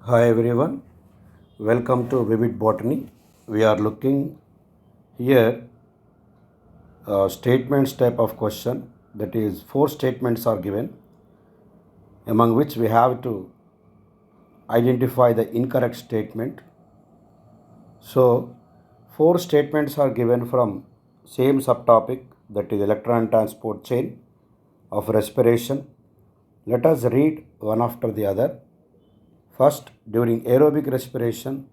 Hi everyone, welcome to Vivid Botany. We are looking here statements type of question, that is 4 statements are given, among which we have to identify the incorrect statement. So 4 statements are given from same subtopic, that is electron transport chain of respiration. Let us read one after the other. First, during aerobic respiration,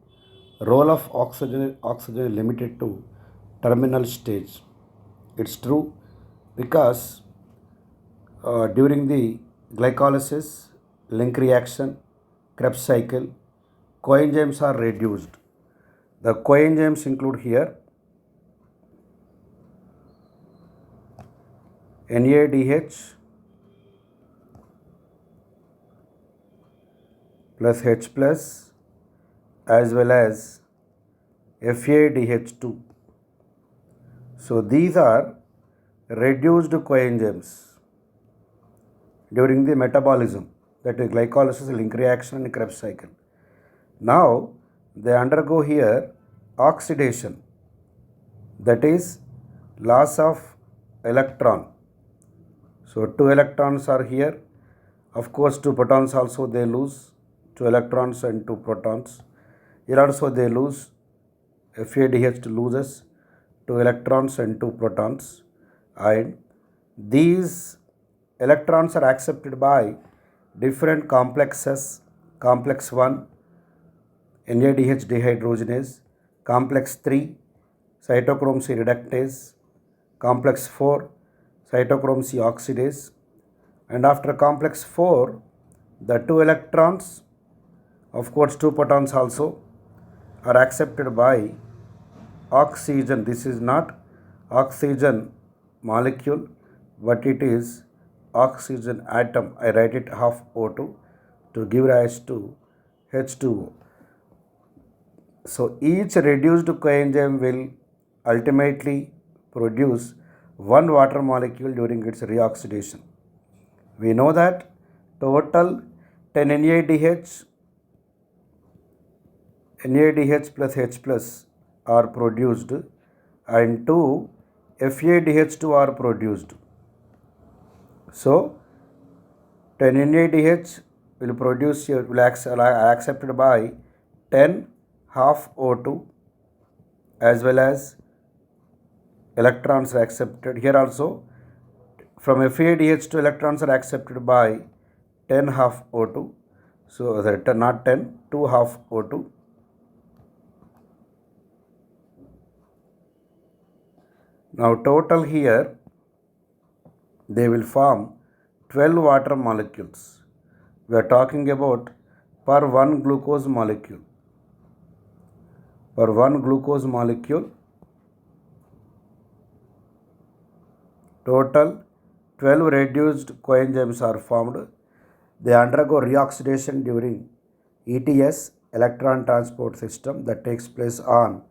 role of oxygen is limited to terminal stage. It's true because during the glycolysis, link reaction, Krebs cycle, coenzymes are reduced. The coenzymes include here NADH plus H plus as well as FADH2. So these are reduced coenzymes during the metabolism, that is glycolysis, link reaction and Krebs cycle. Now they undergo here oxidation, that is loss of electron. So 2 electrons are here. Of course 2 protons also they lose, 2 electrons and 2 protons. Here also they lose, FADH loses 2 electrons and 2 protons, and these electrons are accepted by different complexes. Complex 1 NADH dehydrogenase, complex 3 cytochrome C reductase, complex 4 cytochrome C oxidase, and after complex 4 the 2 electrons, of course 2 protons also, are accepted by oxygen. This is not oxygen molecule, but it is oxygen atom. I write it half O2 to give rise to H2O. So each reduced coenzyme will ultimately produce one water molecule during its reoxidation. We know that total 10 NADH plus H plus are produced and 2 FADH2 are produced. So 10 NADH will produce will accepted by 10 half O2 as well as electrons are accepted. Here also from FADH2 electrons are accepted by 10 half O2. So that not 10, 2 half O2. Now total here they will form 12 water molecules. We are talking about per one glucose molecule. Per one glucose molecule, total 12 reduced coenzymes are formed. They undergo reoxidation during ETS, electron transport system, that takes place on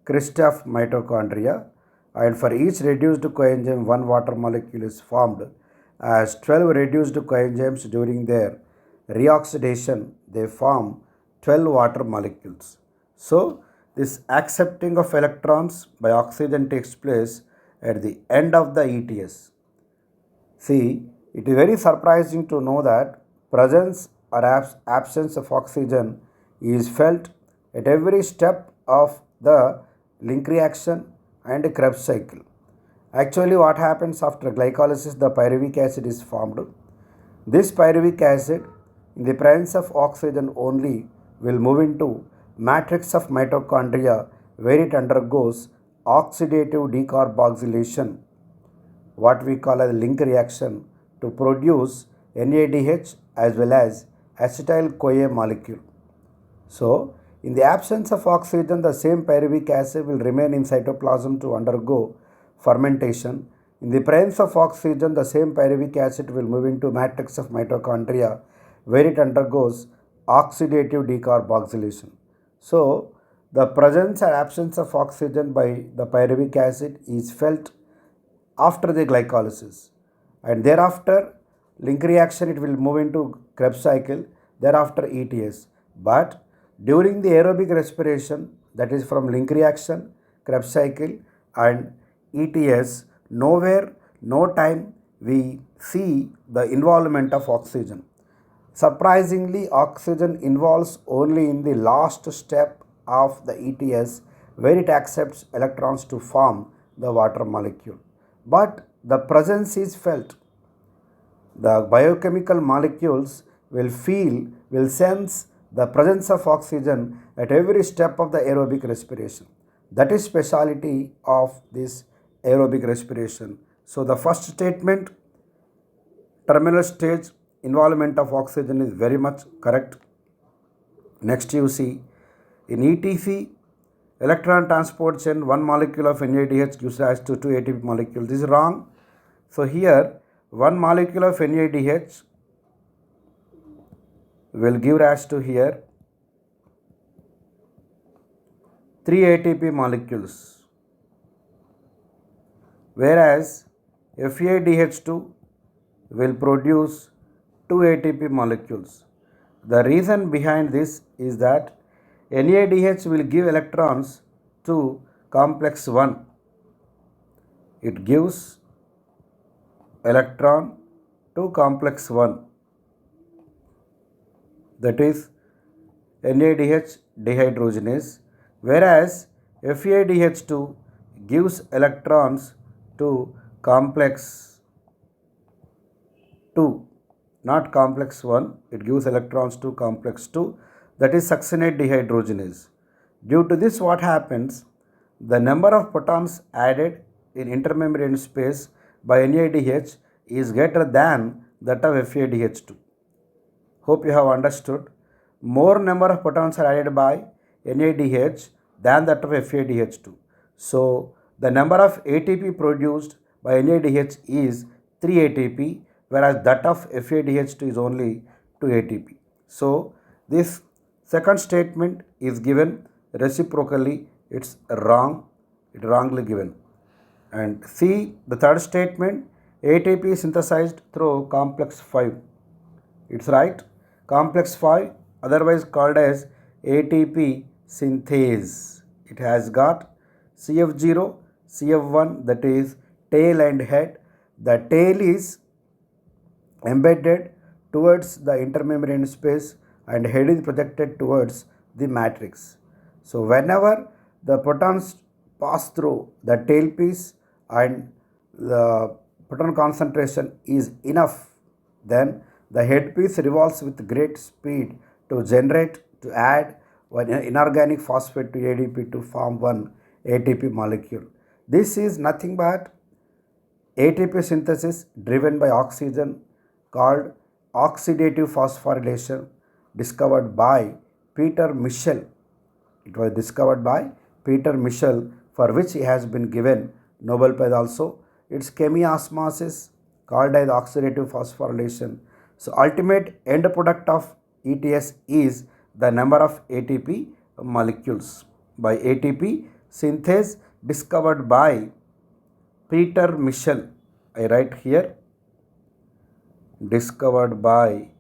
Cristae of Mitochondria, and for each reduced coenzyme one water molecule is formed. As 12 reduced coenzymes during their reoxidation they form 12 water molecules. So this accepting of electrons by oxygen takes place at the end of the ETS. See, it is very surprising to know that presence or absence of oxygen is felt at every step of the link reaction and Krebs cycle. Actually, what happens after glycolysis, the pyruvic acid is formed. This pyruvic acid, in the presence of oxygen only, will move into matrix of mitochondria, where it undergoes oxidative decarboxylation, what we call a link reaction, to produce NADH as well as acetyl-CoA molecule. So, in the absence of oxygen, the same pyruvic acid will remain in cytoplasm to undergo fermentation. In the presence of oxygen, the same pyruvic acid will move into matrix of mitochondria, where it undergoes oxidative decarboxylation. So, the presence or absence of oxygen by the pyruvic acid is felt after the glycolysis, and thereafter link reaction it will move into Krebs cycle, thereafter ETS. But during the aerobic respiration, that is from link reaction, Krebs cycle and ETS, nowhere, no time we see the involvement of oxygen. Surprisingly, oxygen involves only in the last step of the ETS where it accepts electrons to form the water molecule. But the presence is felt. The biochemical molecules will sense the presence of oxygen at every step of the aerobic respiration. That is speciality of this aerobic respiration. So the first statement, terminal stage involvement of oxygen, is very much correct. Next you see in ETC, electron transport chain, one molecule of NADH gives rise to two ATP molecules. This is wrong. So here one molecule of NADH will give rise to here 3 ATP molecules, whereas FADH2 will produce 2 ATP molecules. The reason behind this is that NADH will give electrons to complex 1. It gives electron to complex 1, that is NADH dehydrogenase, whereas FADH2 gives electrons to complex 2, not complex 1, it gives electrons to complex 2, that is succinate dehydrogenase. Due to this, what happens? The number of protons added in intermembrane space by NADH is greater than that of FADH2. Hope you have understood. More number of protons are added by NADH than that of FADH2. So the number of ATP produced by NADH is 3 ATP, whereas that of FADH2 is only 2 ATP. So this second statement is given reciprocally, it's wrong, it wrongly given. And see the third statement, ATP is synthesized through complex 5. It's right. Complex 5, otherwise called as ATP synthase. It has got CF0, CF1, that is tail and head. The tail is embedded towards the intermembrane space and head is projected towards the matrix. So whenever the protons pass through the tail piece and the proton concentration is enough, then the head piece revolves with great speed to add one inorganic phosphate to ADP to form one ATP molecule. This is nothing but ATP synthesis driven by oxygen, called oxidative phosphorylation, discovered by Peter Michel. It was discovered by Peter Michel, for which he has been given Nobel Prize also. Its chemiosmosis, called as oxidative phosphorylation. So ultimate end product of ETS is the number of ATP molecules by ATP synthase, discovered by Peter Michel. I write here, discovered by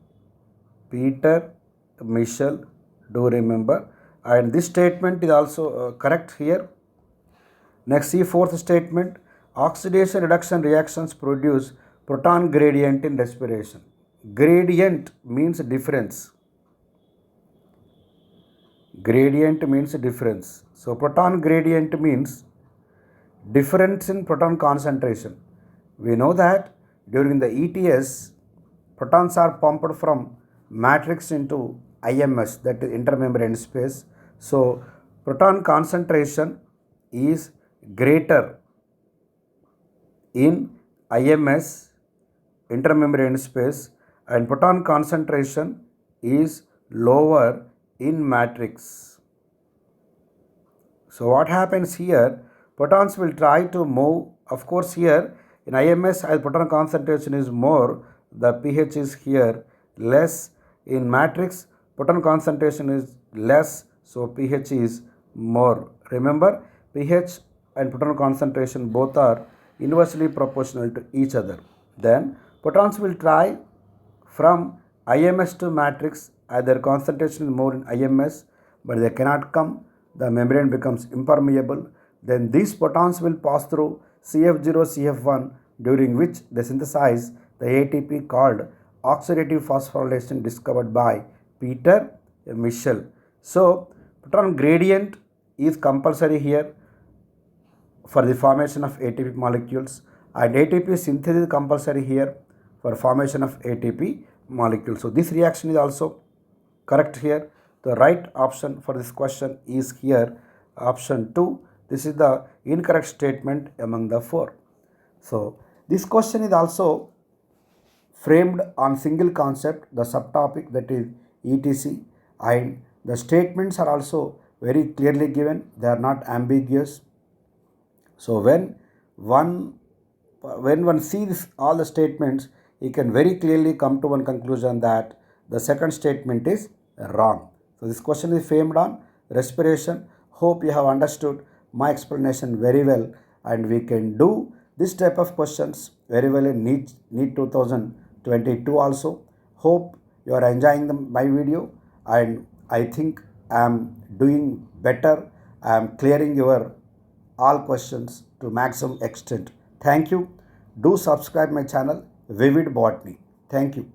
Peter Michel, do remember. And this statement is also correct here. Next, see fourth statement, oxidation reduction reactions produce proton gradient in respiration. Gradient means difference. Gradient means difference. So proton gradient means difference in proton concentration. We know that during the ETS, protons are pumped from matrix into IMS, that is intermembrane space. So proton concentration is greater in IMS, intermembrane space, and proton concentration is lower in matrix. So what happens here? Protons will try to move. Of course, here in IMS, as proton concentration is more, the pH is here less. In matrix, proton concentration is less, so pH is more. Remember, pH and proton concentration both are inversely proportional to each other. Then protons will try from IMS to matrix their concentration is more in IMS, but they cannot come, the membrane becomes impermeable. Then these photons will pass through CF0, CF1, during which they synthesize the ATP called oxidative phosphorylation discovered by Peter Michel. So, photon gradient is compulsory here for the formation of ATP molecules, and ATP synthesis is compulsory here for formation of ATP molecules. So, this reaction is also correct here. The right option for this question is here option 2. This is the incorrect statement among the 4. So, this question is also framed on single concept, the subtopic, that is ETC, and the statements are also very clearly given, they are not ambiguous. So when one sees all the statements, he can very clearly come to one conclusion that the second statement is wrong. So this question is framed on respiration. Hope you have understood my explanation very well, and we can do this type of questions very well in NEET 2022 also. Hope you are enjoying my video, and I think I am doing better. I am clearing your all questions to maximum extent. Thank you. Do subscribe my channel Vivid Botany. Thank you.